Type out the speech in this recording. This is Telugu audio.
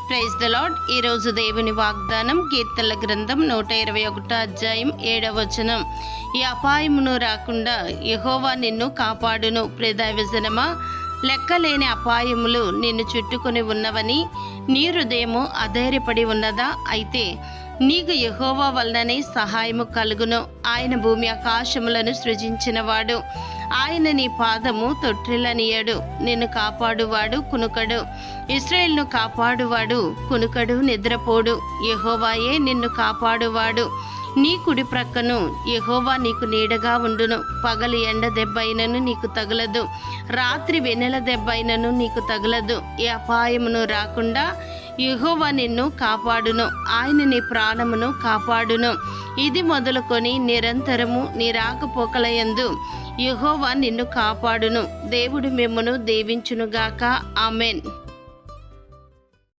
Praise the lord. ఈరోజు దేవుని వాగ్దానం కీర్తనల గ్రంథం 121 అధ్యాయం 7వ వచనం. ఈ అపాయమును రాకుండా యెహోవా నిన్ను కాపాడును. ప్రియదైవజనమా, లెక్కలేని అపాయములు నిన్ను చుట్టుకొని ఉన్నవని నీ హృదయము అధైర్యపడి ఉన్నదా? అయితే నీకు యెహోవా వలననే సహాయము కలుగును. ఆయన భూమి ఆకాశములను సృజించినవాడు. ఆయన నీ పాదము తొట్టిల్లనియడు. నిన్ను కాపాడువాడు కునుకడు. ఇశ్రాయేలును కాపాడువాడు కునుకడు, నిద్రపోడు. యెహోవాయే నిన్ను కాపాడువాడు. నీ కుడి ప్రక్కను యెహోవా నీకు నీడగా ఉండును. పగలు ఎండ దెబ్బైనను నీకు తగలదు, రాత్రి వెన్నెల దెబ్బైనను నీకు తగలదు. ఈ అపాయమును రాకుండా యెహోవా నిన్ను కాపాడును. ఆయన నీ ప్రాణమును కాపాడును. ఇది మొదలుకొని నిరంతరము నీ రాకపోకలయందు యెహోవా నిన్ను కాపాడును. దేవుడు మిమ్మును దీవించునుగాక. ఆమేన్.